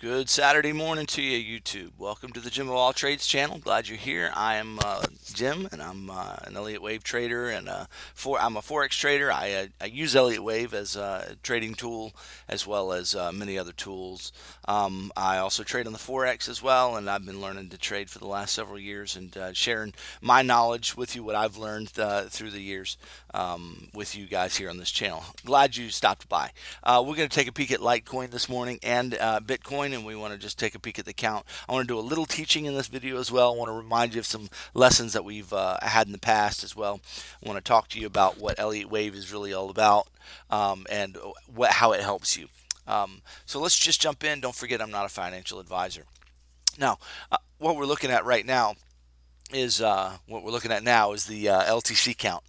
Good Saturday morning to you, YouTube. Welcome to the Jim of All Trades channel. Glad you're here. I am Jim, and I'm an Elliott Wave trader, and I'm a forex trader. I use Elliott Wave as a trading tool as well as many other tools. I also trade on the forex as well, and I've been learning to trade for the last several years and sharing my knowledge with you, what I've learned through the years with you guys here on this channel. Glad you stopped by. We're going to take a peek at Litecoin this morning and Bitcoin, and we want to just take a peek at the count. I want to do a little teaching in this video as well. I want to remind you of some lessons that we've had in the past as well. I want to talk to you about what Elliott Wave is really all about and how it helps you. So let's just jump in. Don't forget, I'm not a financial advisor. Now, what we're looking at right now is the LTC count,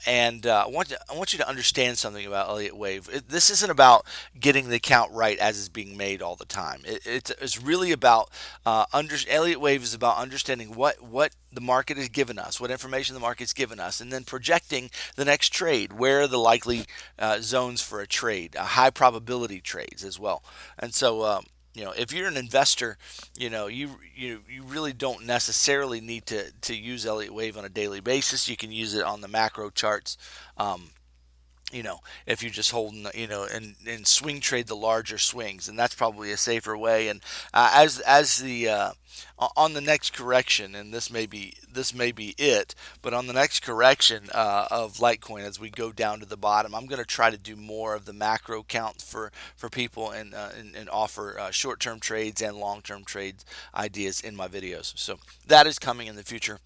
and I want you to understand something about Elliott Wave. This isn't about getting the count right as it's being made all the time. It's really about Elliott Wave is about understanding what the market has given us, what information the market's given us, and then projecting the next trade, where are the likely zones for a trade, high probability trades as well. And so if you're an investor, you really don't necessarily need to use Elliott Wave on a daily basis. You can use it on the macro charts. If you're just holding, and swing trade the larger swings, and that's probably a safer way. And on the next correction, and this may be it, but on the next correction of Litecoin, as we go down to the bottom, I'm going to try to do more of the macro count for people and offer short-term trades and long-term trades ideas in my videos. So that is coming in the future.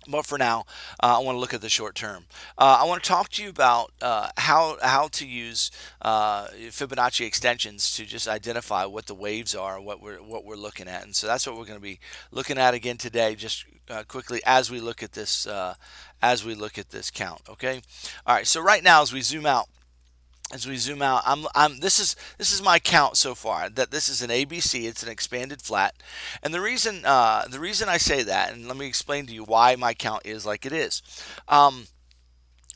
But for now, I want to look at the short term. I want to talk to you about how to use Fibonacci extensions to just identify what the waves are, what we're looking at, and so that's what we're going to be looking at again today. Just quickly as we look at this count. Okay. All right. So right now, as we zoom out. This is my count so far. That this is an ABC. It's an expanded flat, and the reason I say that, and let me explain to you why my count is like it is.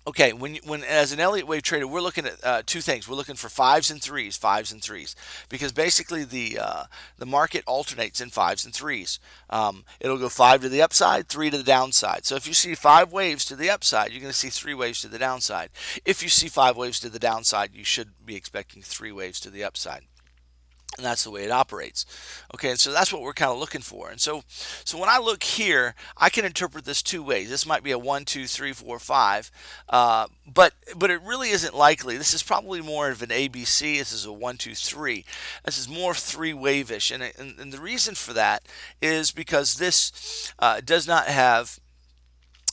Okay, when as an Elliott Wave trader, we're looking at two things. We're looking for fives and threes, because basically the market alternates in fives and threes. It'll go 5 to the upside, 3 to the downside. So if you see 5 waves to the upside, you're going to see 3 waves to the downside. If you see 5 waves to the downside, you should be expecting 3 waves to the upside. And that's the way it operates. Okay, and so that's what we're kind of looking for. And so when I look here, I can interpret this two ways. This might be a 1, 2, 3, 4, 5, but it really isn't likely. This is probably more of an ABC. This is a 1, 2, 3. This is more 3 wave-ish, and the reason for that is because this does not have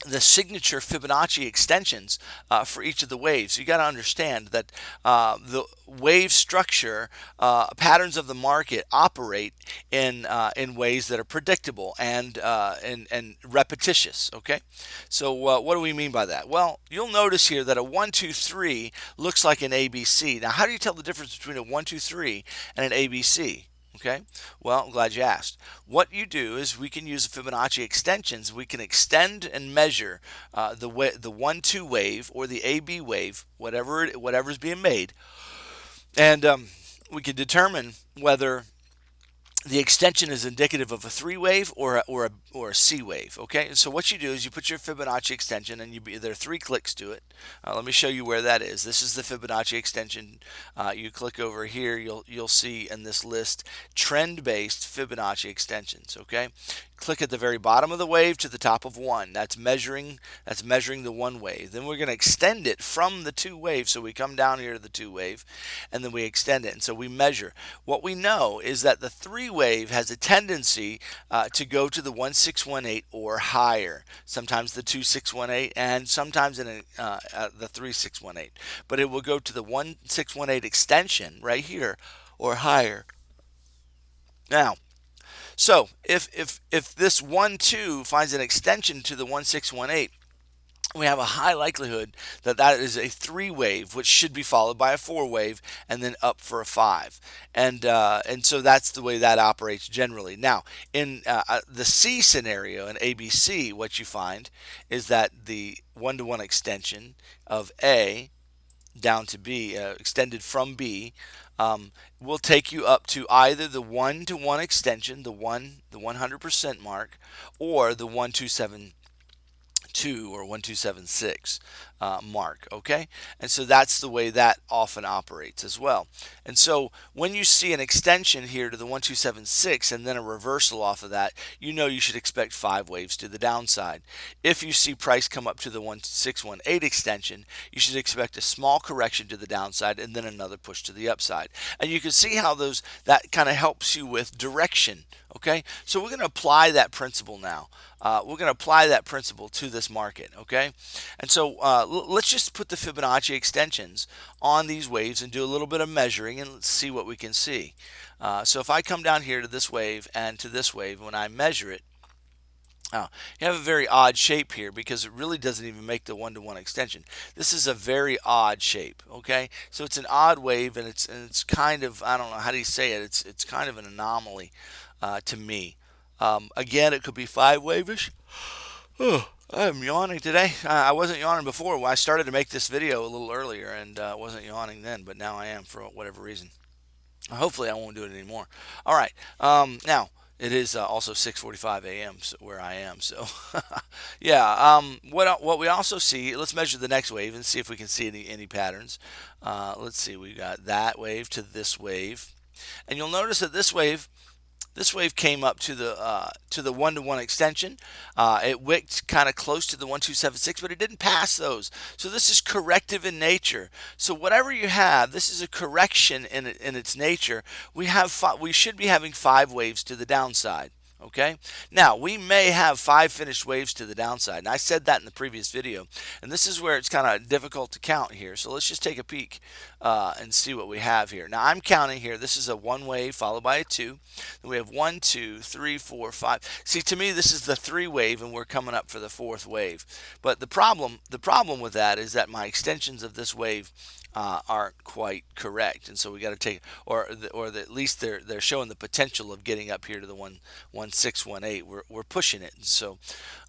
the signature Fibonacci extensions for each of the waves. You got to understand that the wave structure patterns of the market operate in ways that are predictable and repetitious. Okay, so what do we mean by that? Well, you'll notice here that a 1, 2, 3 looks like an ABC. Now, how do you tell the difference between a 1, 2, 3 and an ABC? Okay, well, I'm glad you asked. What you do is we can use the Fibonacci extensions. We can extend and measure the 1-2 wave or the AB wave, whatever's being made, and we can determine whether the extension is indicative of a 3 wave or a C wave. Okay, so what you do is you put your Fibonacci extension, and there are 3 clicks to it. Let me show you where that is. This is the Fibonacci extension. You click over here, you'll see in this list trend-based Fibonacci extensions. Okay, click at the very bottom of the wave to the top of 1. That's measuring the 1 wave. Then we're going to extend it from the 2 wave. So we come down here to the 2 wave, and then we extend it. And so we measure. What we know is that the 3 wave has a tendency to go to the 1618 or higher. Sometimes the 2618, and sometimes in the 3618. But it will go to the 1618 extension right here or higher. Now, so if this 1-2 finds an extension to the 1618, we have a high likelihood that that is a 3 wave, which should be followed by a 4 wave, and then up for a 5. And so that's the way that operates generally. Now, in the C scenario, in ABC, what you find is that the 1-to-1 extension of A down to B, extended from B, will take you up to either the 1-to-1 extension, the 100% mark, or the 1,272 or 1,276 mark. Okay, and so that's the way that often operates as well. And so when you see an extension here to the 1,276 and then a reversal off of that, you know you should expect 5 waves to the downside. If you see price come up to the 1,618 extension, you should expect a small correction to the downside and then another push to the upside. And you can see how that kind of helps you with direction. Okay, so we're going to apply that principle now. We're going to apply that principle to this market. Okay, and so let's just put the Fibonacci extensions on these waves and do a little bit of measuring and let's see what we can see. So if I come down here to this wave and to this wave, when I measure it, you have a very odd shape here because it really doesn't even make the 1-to-1 extension. This is a very odd shape. Okay, so it's an odd wave and it's kind of, I don't know, how do you say it? It's kind of an anomaly to me. Again, it could be 5 wave-ish. Oh, I'm yawning today. I wasn't yawning before. I started to make this video a little earlier and wasn't yawning then, but now I am for whatever reason. Hopefully, I won't do it anymore. All right. Now it is also 6:45 a.m. Where I am. So, yeah. What we also see? Let's measure the next wave and see if we can see any patterns. Let's see. We got that wave to this wave, and you'll notice that this wave came up to the 1-to-1 extension. It wicked kind of close to the 1,276, but it didn't pass those. So this is corrective in nature. So whatever you have, this is a correction in its nature. We should be having 5 waves to the downside. Okay, now we may have 5 finished waves to the downside, and I said that in the previous video, and this is where it's kind of difficult to count here. So let's just take a peek and see what we have here. Now I'm counting here. This is a 1 wave followed by a 2. Then we have 1, 2, 3, 4, 5. See, to me this is the 3 wave, and we're coming up for the 4th wave. But the problem with that is that my extensions of this wave aren't quite correct, and so we got to take, at least they're showing the potential of getting up here to the 1,618. We're pushing it, and so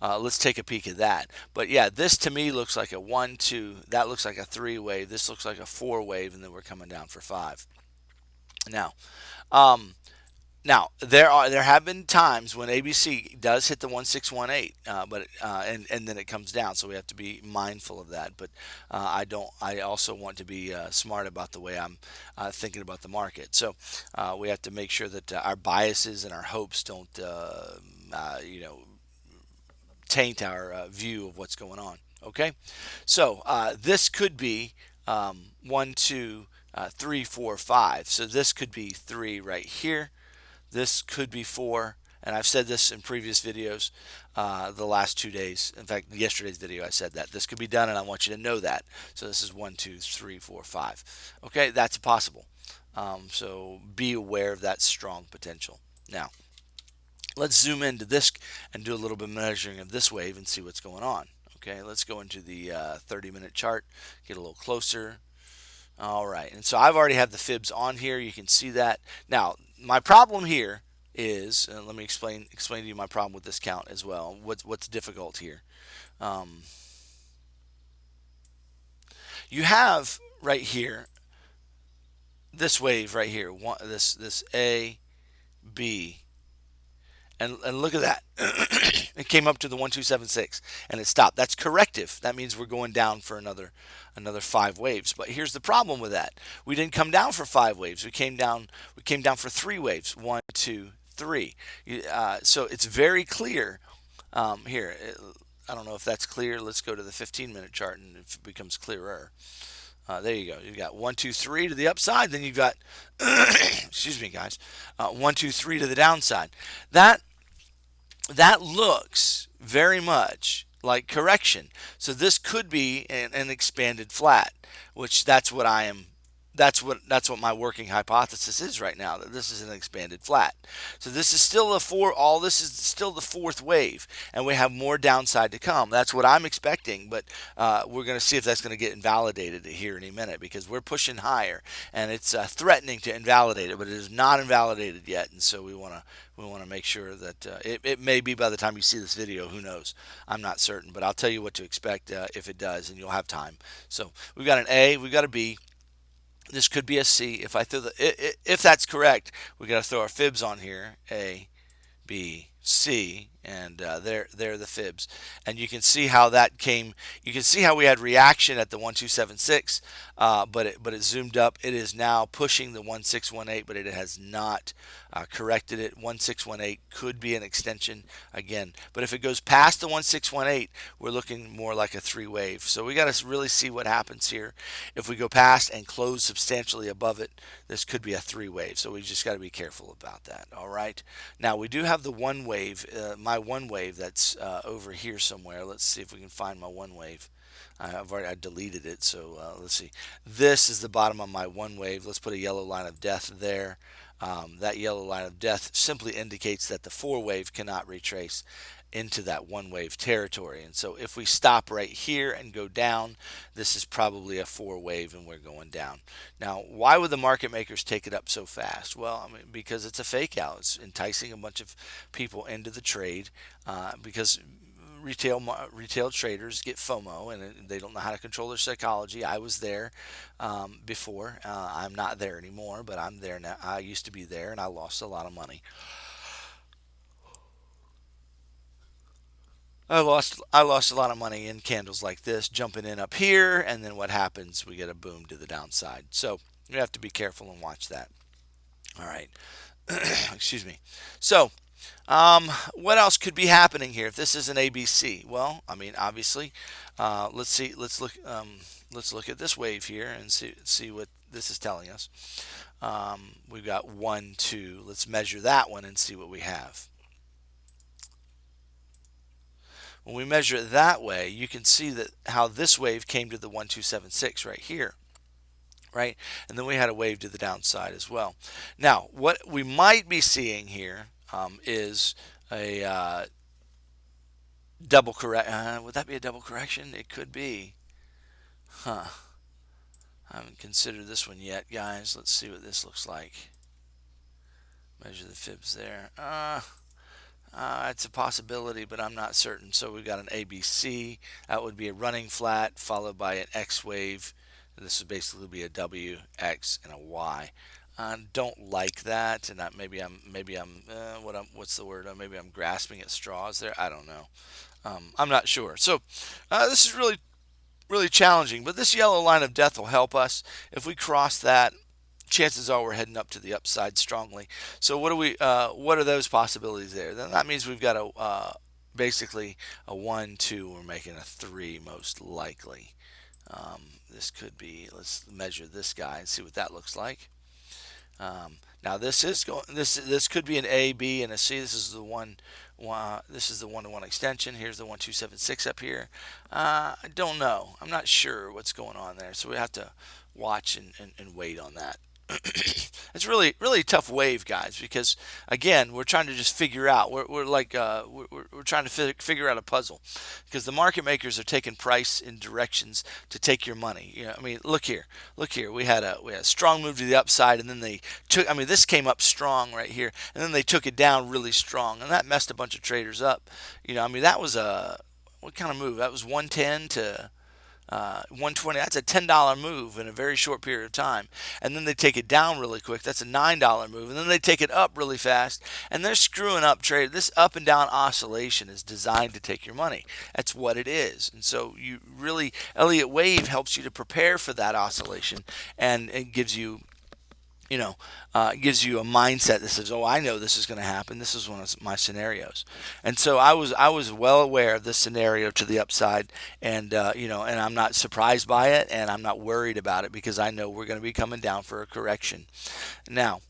let's take a peek at that. But yeah, this to me looks like a 1, 2. That looks like a 3 wave. This looks like a 4 wave, and then we're coming down for 5. Now, there have been times when ABC does hit the 1,618, and then it comes down, so we have to be mindful of that. But I also want to be smart about the way I'm thinking about the market. So we have to make sure that our biases and our hopes don't taint our view of what's going on. Okay, so this could be 1, 2, 3, 4, 5. So this could be 3 right here. This could be 4, and I've said this in previous videos the last 2 days. In fact, yesterday's video I said that. This could be done, and I want you to know that. So this is 1, 2, 3, 4, 5. Okay, that's possible. So be aware of that strong potential. Now, let's zoom into this and do a little bit of measuring of this wave and see what's going on. Okay, let's go into the 30-minute chart, get a little closer. All right, and so I've already had the fibs on here. You can see that. Now, my problem here is, and let me explain to you my problem with this count as well. What's difficult here? You have right here this wave right here. This A, B. And look at that. It came up to the 1,276 and it stopped. That's corrective. That means we're going down for another 5 waves. But here's the problem with that. We didn't come down for 5 waves. We came down for 3 waves. 1, 2, 3. So it's very clear here. I don't know if that's clear. Let's go to the 15-minute chart and it becomes clearer. There you go. You've got 1, 2, 3 to the upside. Then you've got, excuse me, guys, 1, 2, 3 to the downside. That looks very much like correction. So this could be an expanded flat, which that's what my working hypothesis is right now, that this is an expanded flat. So this is still this is still the 4th wave, and we have more downside to come. That's what I'm expecting, but we're going to see if that's going to get invalidated here in a minute, because we're pushing higher, and it's threatening to invalidate it, but it is not invalidated yet, and so we want to make sure that it may be by the time you see this video. Who knows? I'm not certain, but I'll tell you what to expect if it does, and you'll have time. So we've got an A, we've got a B. This could be a C. If I throw if that's correct, we got to throw our fibs on here. A, B, C, and they're the fibs. And you can see how that came. You can see how we had reaction at the 1276, but it zoomed up. It is now pushing the 1618, but it has not corrected it. 1618 could be an extension again, but if it goes past the 1618, we're looking more like a three wave. So we got to really see what happens here. If we go past and close substantially above it, this could be a three wave. So we just got to be careful about that. All right. Now we do have the one wave, my one wave that's over here somewhere. Let's see if we can find my one wave. I deleted it, so let's see. This is the bottom of my one wave. Let's put a yellow line of death there. That yellow line of death simply indicates that the four wave cannot retrace into that one wave territory. And so if we stop right here and go down, this is probably a four wave and we're going down. Now, why would the market makers take it up so fast? Well, I mean, because it's a fake out. It's enticing a bunch of people into the trade because retail traders get FOMO and they don't know how to control their psychology. I was there before. I'm not there anymore, but I'm there now. I used to be there and I lost a lot of money. I lost a lot of money in candles like this, jumping in up here, and then what happens? We get a boom to the downside. So you have to be careful and watch that. All right. Excuse me. So what else could be happening here if this is an ABC? Well, I mean, obviously, let's see. Let's look at this wave here and see what this is telling us. We've got 1, 2. Let's measure that one and see what we have. When we measure it that way, you can see that how this wave came to the 1276 right here, right? And then we had a wave to the downside as well. Now, what we might be seeing here is a double correct. Would that be a double correction? It could be. Huh. I haven't considered this one yet, guys. Let's see what this looks like. Measure the fibs there. It's a possibility, but I'm not certain. So we've got an ABC. That would be a running flat followed by an X wave. This would basically be a W, X, and a Y. I don't like that, and what's the word? Maybe I'm grasping at straws there. I don't know. I'm not sure. So this is really challenging, but this yellow line of death will help us. If we cross that, chances are we're heading up to the upside strongly. So what are those possibilities there? Then that means we've got basically a 1, 2. We're making a 3 most likely. This could be. Let's measure this guy and see what that looks like. Now this could be an A, B, and a C. This is the one. This is the one-to-one extension. Here's the 1276 up here. I don't know. I'm not sure what's going on there. So we have to watch and wait on that. It's really tough wave, guys, because again we're trying to just figure out we're trying to figure out a puzzle because the market makers are taking price in directions to take your money. I mean, look here, we had a strong move to the upside, and then they took, I mean, this came up strong right here, and then they took it down really strong, and that messed a bunch of traders up. I mean, that was a what kind of move? That was 110 to 120. That's a $10 move in a very short period of time, and then they take it down really quick. That's a $9 move, and then they take it up really fast, and they're screwing up trade. This up and down oscillation is designed to take your money. That's what it is. And so Elliott Wave helps you to prepare for that oscillation, and it gives you gives you a mindset that says, "Oh, I know this is going to happen. This is one of my scenarios." And so I was well aware of this scenario to the upside, and and I'm not surprised by it, and I'm not worried about it because I know we're going to be coming down for a correction. Now,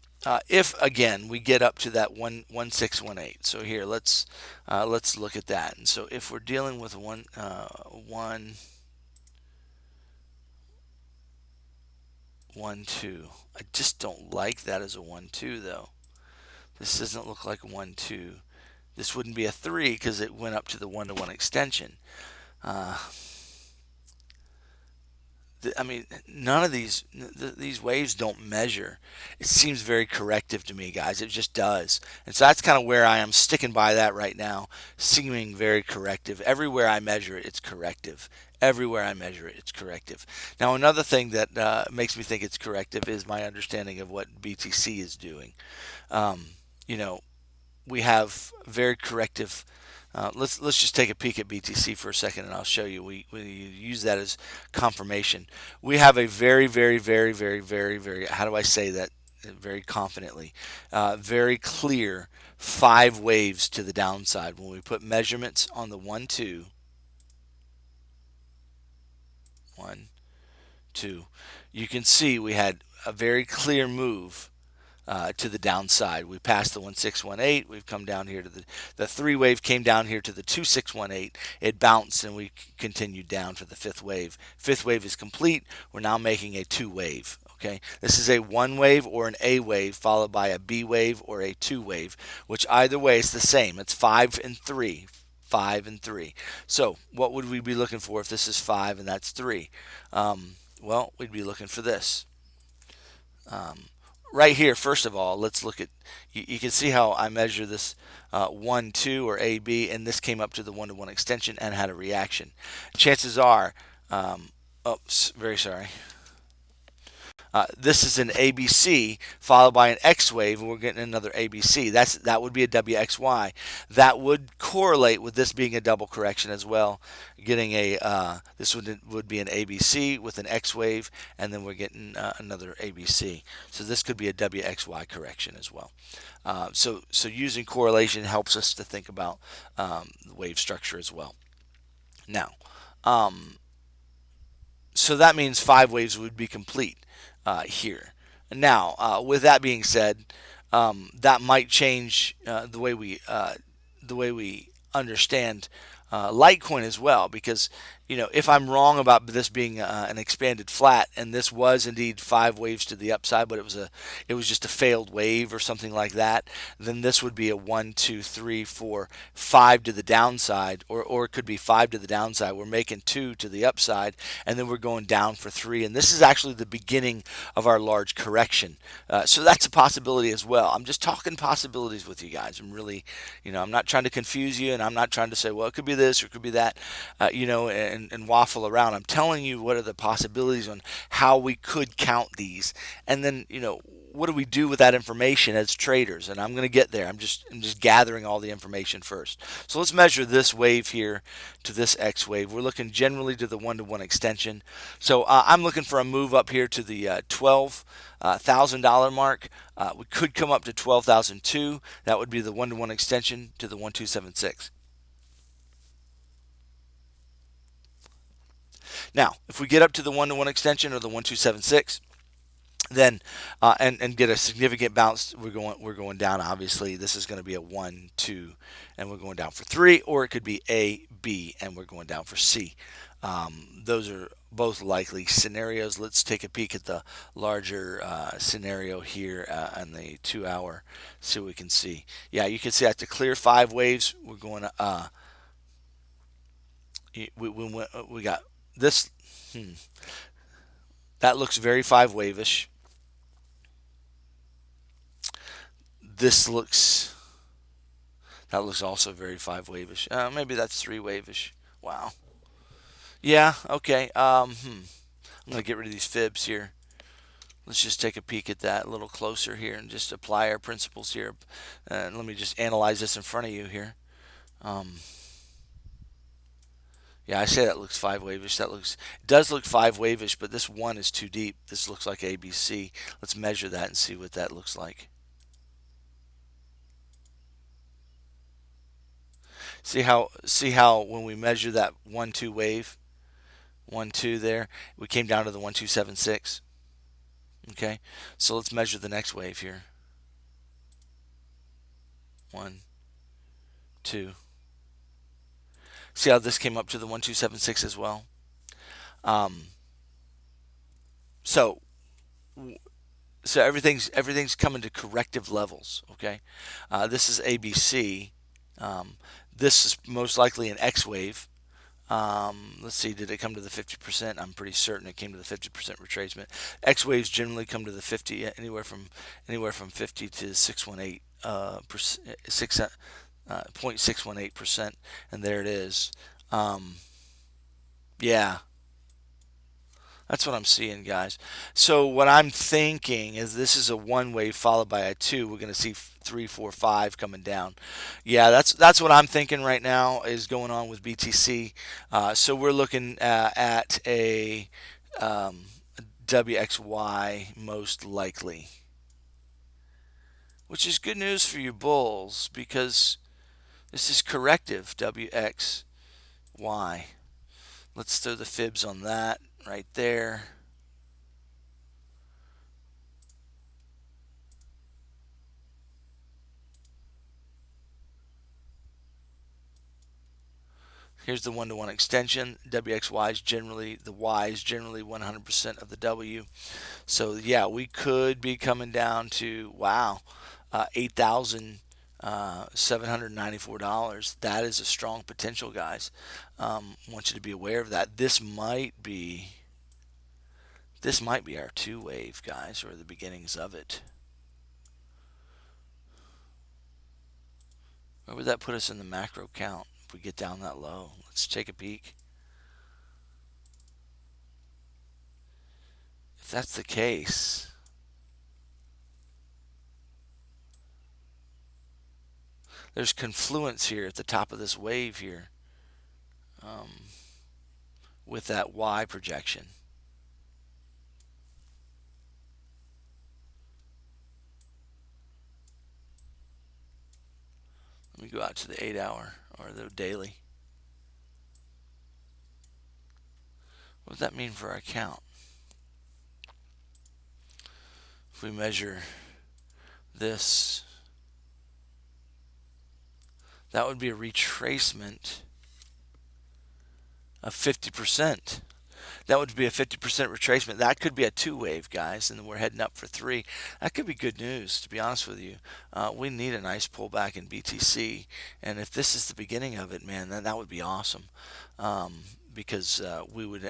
if again we get up to that 1618, so here let's look at that. And so if we're dealing with 1, 2. I just don't like that as a 1, 2 though. This doesn't look like 1, 2. This wouldn't be a 3 because it went up to the one-to-one extension. I mean, none of these waves don't measure. It seems very corrective to me, guys. It just does. And so that's kind of where I am sticking by that right now, seeming very corrective. Everywhere I measure it, it's corrective. Everywhere I measure it, it's corrective. Now, another thing that makes me think it's corrective is my understanding of what BTC is doing. Um, you know, we have very corrective. Let's just take a peek at BTC for a second, and I'll show you. We use that as confirmation. We have a very, how do I say that very confidently? Very clear 5 waves to the downside. When we put measurements on the 1, 2, 1, 2, you can see we had a very clear move to the downside. We passed the 1618. We've come down here to the 3 wave came down here to the 2618. It bounced and we continued down for the 5th wave. 5th wave is complete. We're now making a 2 wave. Okay, this is a 1 wave or an A wave followed by a B wave or a 2 wave, which either way is the same. It's 5 and 3. 5 and 3. So what would we be looking for if this is 5 and that's 3? Well, we'd be looking for this. Right here, first of all, let's look at, you can see how I measure this 1, 2 or AB, and this came up to the 1-to-1 extension and had a reaction. Chances are, oops, very sorry. This is an ABC followed by an X wave, and we're getting another ABC. That would be a WXY. That would correlate with this being a double correction as well. Getting a this would be an ABC with an X wave, and then we're getting another ABC. So this could be a WXY correction as well. So using correlation helps us to think about the wave structure as well. Now, so that means 5 waves would be complete here. Now, with that being said, that might change the way we understand Litecoin as well, because if I'm wrong about this being an expanded flat, and this was indeed 5 waves to the upside, but it was just a failed wave or something like that, then this would be a 1, 2, 3, 4, 5 to the downside, or it could be 5 to the downside. We're making 2 to the upside, and then we're going down for 3, and this is actually the beginning of our large correction. So that's a possibility as well. I'm just talking possibilities with you guys. I'm really, I'm not trying to confuse you, and I'm not trying to say, well, it could be this or it could be that, and waffle around. I'm telling you what are the possibilities on how we could count these, and then what do we do with that information as traders? And I'm going to get there. I'm just gathering all the information first. So let's measure this wave here to this X wave. We're looking generally to the 1-to-1 extension. So I'm looking for a move up here to the $12,000 mark. We could come up to 12,002. That would be the 1-to-1 extension to the 1276. Now, if we get up to the 1-to-1 extension or the 1276, then and get a significant bounce, we're going down. Obviously, this is going to be a 1, 2, and we're going down for 3, or it could be A, B, and we're going down for C. Those are both likely scenarios. Let's take a peek at the larger scenario here on the 2-hour, so we can see. Yeah, you can see after clear 5 waves, we're going to we got this. That looks very 5 wave-ish. That looks also very 5 wave-ish. Maybe that's 3 wave-ish. Wow. Yeah. Okay. I'm gonna get rid of these fibs here. Let's just take a peek at that a little closer here and just apply our principles here. Let me just analyze this in front of you here. Yeah, I say that looks 5 wave-ish. It does look 5 wave-ish, but this 1 is too deep. This looks like ABC. Let's measure that and see what that looks like. See how when we measure that 1, 2 wave, 1, 2 there, we came down to the 1276. Okay, so let's measure the next wave here. 1, 2. See how this came up to the 1276 as well. So everything's coming to corrective levels. Okay, this is ABC. This is most likely an X wave. Let's see, did it come to the 50%? I'm pretty certain it came to the 50% retracement. X waves generally come to the 50, anywhere from 50 to 618 six 0.618%, and there it is. Um, yeah, that's what I'm seeing, guys. So what I'm thinking is this is a one wave followed by a two. We're going to see three, four, five coming down. Yeah, that's what I'm thinking right now is going on with BTC. So we're looking at a WXY most likely, which is good news for you bulls because this is corrective WXY. Let's throw the fibs on that right there. Here's the one-to-one extension. WXY is generally, the Y is generally 100% of the W. So yeah, we could be coming down to, wow, $8,794. That is a strong potential, guys. Want you to be aware of that. This might be our two wave, guys, or the beginnings of it. Where would that put us in the macro count if we get down that low? Let's take a peek. If that's the case, there's confluence here at the top of this wave here um, with that Y projection. Let me go out to the 8-hour or the daily. What does that mean for our count? If we measure this, that would be a retracement of 50%. That would be a 50% retracement. That could be a two wave, guys, and then we're heading up for three. That could be good news, to be honest with you. We need a nice pullback in BTC, and if this is the beginning of it, man, then that would be awesome. Because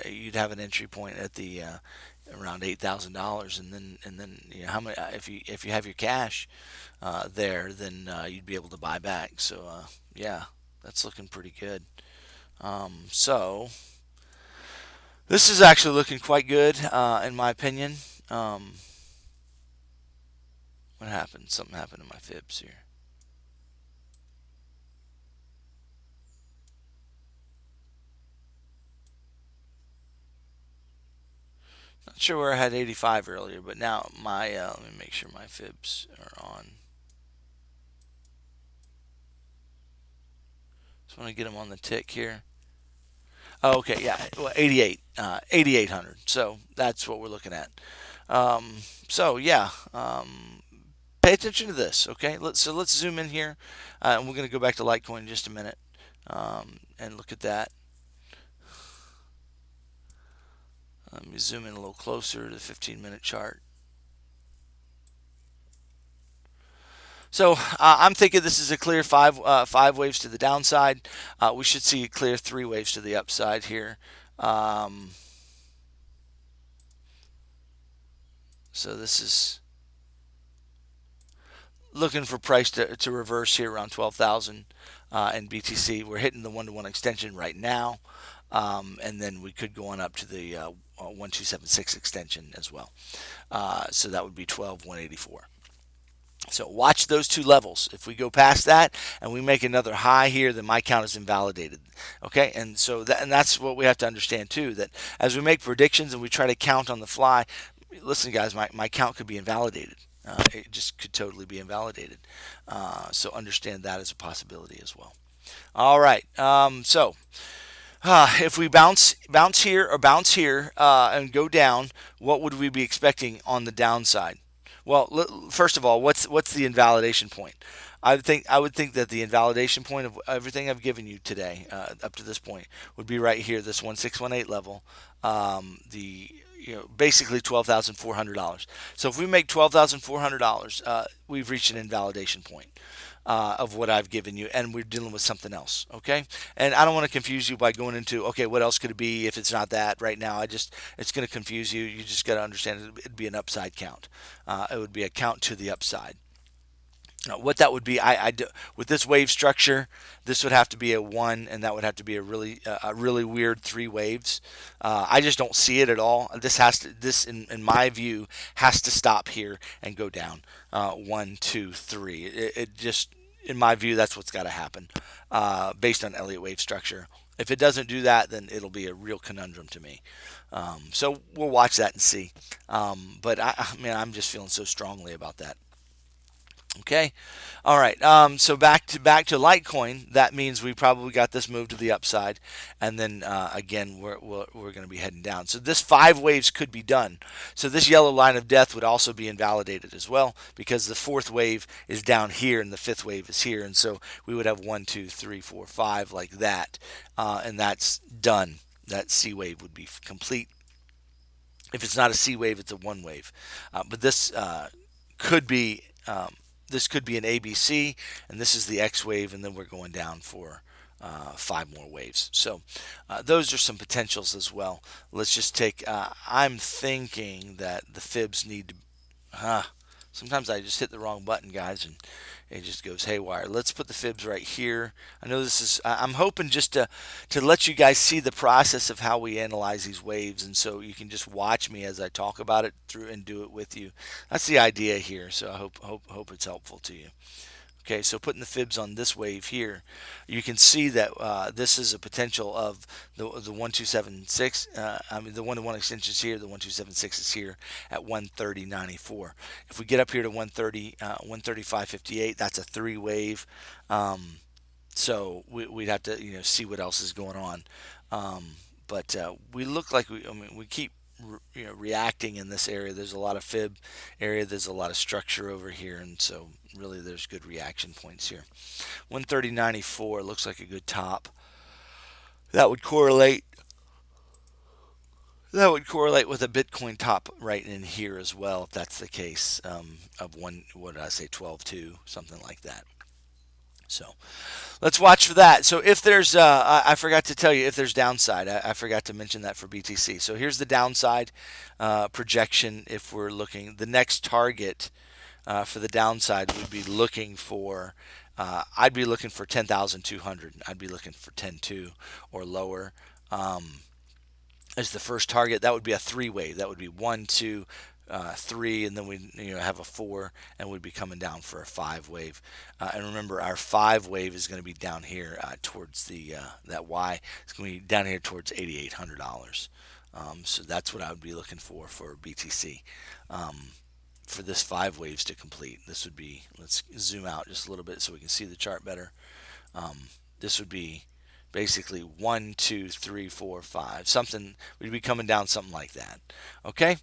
you'd have an entry point at the around $8,000, and then how many if you have your cash there, then you'd be able to buy back. So yeah, that's looking pretty good. So this is actually looking quite good, in my opinion. What happened? Something happened to my fibs here. Not sure where I had 85 earlier, but now let me make sure my fibs are on. Just want to get them on the tick here. Oh, okay, yeah, well, 88, 8,800. So that's what we're looking at. So yeah, pay attention to this. Okay, let's zoom in here, and we're going to go back to Litecoin in just a minute, and look at that. Let me zoom in a little closer to the 15-minute chart. So I'm thinking this is a clear five waves to the downside. We should see clear three waves to the upside here. So this is looking for price to reverse here around 12,000 in BTC. We're hitting the one-to-one extension right now, and then we could go on up to the 1276 extension as well. So that would be 12,184. So watch those two levels. If we go past that and we make another high here, then my count is invalidated. Okay, and so that's what we have to understand too. That as we make predictions and we try to count on the fly, listen, guys, my count could be invalidated. It just could totally be invalidated. So understand that as a possibility as well. All right. If we bounce here or bounce here and go down, what would we be expecting on the downside? Well, first of all, what's the invalidation point? I would think that the invalidation point of everything I've given you today up to this point would be right here, this 1618 level. The basically $12,400. So if we make $12,400, we've reached an invalidation point of what I've given you, and we're dealing with something else. Okay, and I don't want to confuse you by going into okay, what else could it be if it's not that right now. It's going to confuse you. You just got to understand it'd be an upside count. It would be a count to the upside. What that would be, with this wave structure, this would have to be a one, and that would have to be a really weird three waves. I just don't see it at all. This in my view has to stop here and go down. One, two, three. It just in my view that's what's got to happen based on Elliott wave structure. If it doesn't do that, then it'll be a real conundrum to me. So we'll watch that and see. But I'm just feeling so strongly about that. Okay, all right. So back to Litecoin. That means we probably got this move to the upside, and then again we're going to be heading down. So this five waves could be done. So this yellow line of death would also be invalidated as well because the fourth wave is down here and the fifth wave is here, and so we would have 1, 2, 3, 4, 5 like that, and that's done. That C wave would be complete. If it's not a C wave, it's a one wave. But could be. This could be an ABC, and this is the X wave, and then we're going down for five more waves. So those are some potentials as well. Let's just take. I'm thinking that the fibs need to. Sometimes I just hit the wrong button, guys, and it just goes haywire. Let's put the fibs right here. I know this is. I'm hoping just to let you guys see the process of how we analyze these waves, and so you can just watch me as I talk about it through and do it with you. That's the idea here. So I hope it's helpful to you. Okay, so putting the fibs on this wave here, you can see that this is a potential of the 1276. The 1-to-1 extension is here. The 1276 is here at 130.94. If we get up here to 135.58, that's a three wave. So we'd have to see what else is going on. But we look like we keep reacting in this area. There's a lot of fib area. There's a lot of structure over here, and so really there's good reaction points here. 130.94 looks like a good top. That would correlate. That would correlate with a Bitcoin top right in here as well, if that's the case. Of one, what did I say, 12.2, something like that. So let's watch for that. So if there's, I forgot to tell you if there's downside. I forgot to mention that for BTC. So here's the downside projection. If we're looking, the next target for the downside would be looking for. I'd be looking for 10,200. I'd be looking for 10.2 or lower. As the first target, that would be a three wave. That would be 1, 2, 3, and then we have a 4, and we'd be coming down for a 5 wave. And remember, our 5 wave is going to be down here towards the that Y. It's going to be down here towards $8,800. So that's what I would be looking for BTC. For this 5 waves to complete, this would be. Let's zoom out just a little bit so we can see the chart better. This would be basically 1, 2, 3, 4, 5. Something we'd be coming down something like that. Okay,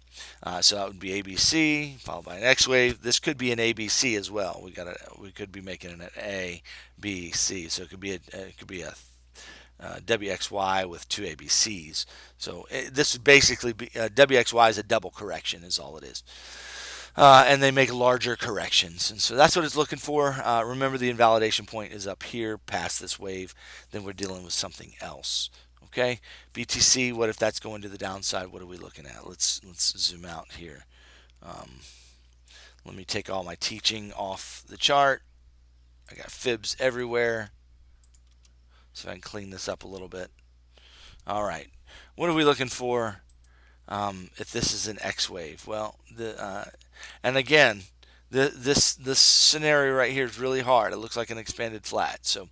so that would be ABC followed by an X wave. This could be an ABC as well. We could be making it an A, B, C. So it could be a WXY with two ABCs. So this would basically be WXY is a double correction, is all it is. And they make larger corrections. And so that's what it's looking for. Remember, the invalidation point is up here past this wave. Then we're dealing with something else. Okay, BTC, what if that's going to the downside? What are we looking at? Let's zoom out here. Let me take all my teaching off the chart. I got fibs everywhere. So I can clean this up a little bit. All right, what are we looking for? If this is an X wave, well, and again, this scenario right here is really hard. It looks like an expanded flat. So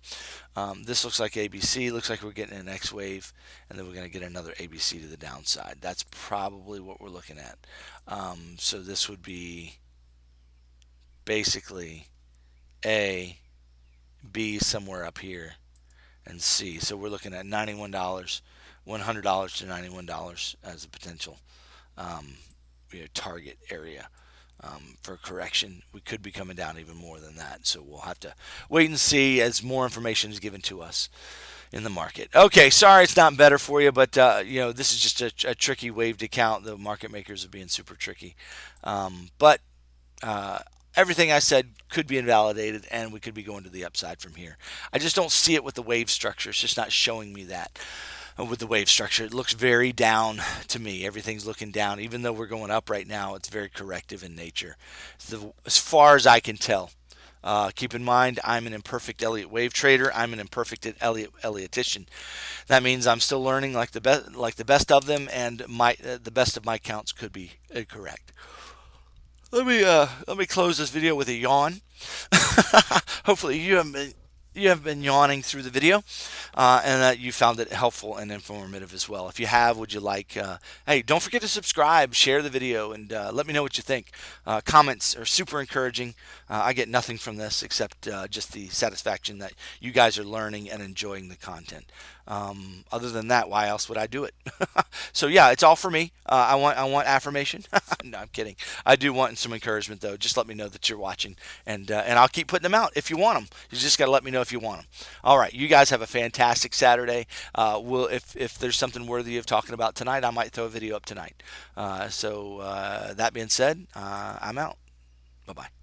this looks like ABC. Looks like we're getting an X wave, and then we're going to get another ABC to the downside. That's probably what we're looking at. So this would be basically A, B somewhere up here, and C. So we're looking at $91, $100 to $91 as a potential target area for correction. We could be coming down even more than that. So we'll have to wait and see as more information is given to us. in the market. Okay, sorry it's not better for you, but this is just a tricky waved account. The market makers are being super tricky, but uh, everything I said could be invalidated, and we could be going to the upside from here. I just don't see it with the wave structure. It's just not showing me that. With the wave structure, it looks very down to me. Everything's looking down, even though we're going up right now. It's very corrective in nature, as far as I can tell. Keep in mind, I'm an imperfect Elliott wave trader. I'm an imperfect Elliottian. That means I'm still learning like the best of them, and the best of my counts could be incorrect. Let me close this video with a yawn. Hopefully you have been yawning through the video, and that you found it helpful and informative as well. If you have, would you like? Hey, don't forget to subscribe, share the video, and let me know what you think. Comments are super encouraging. I get nothing from this except just the satisfaction that you guys are learning and enjoying the content. Other than that, why else would I do it? So yeah, it's all for me. I want affirmation. No, I'm kidding. I do want some encouragement though. Just let me know that you're watching, and I'll keep putting them out if you want them. You just got to let me know if you want them. All right, you guys have a fantastic Saturday. If there's something worthy of talking about tonight, I might throw a video up tonight. So that being said, I'm out. Bye bye.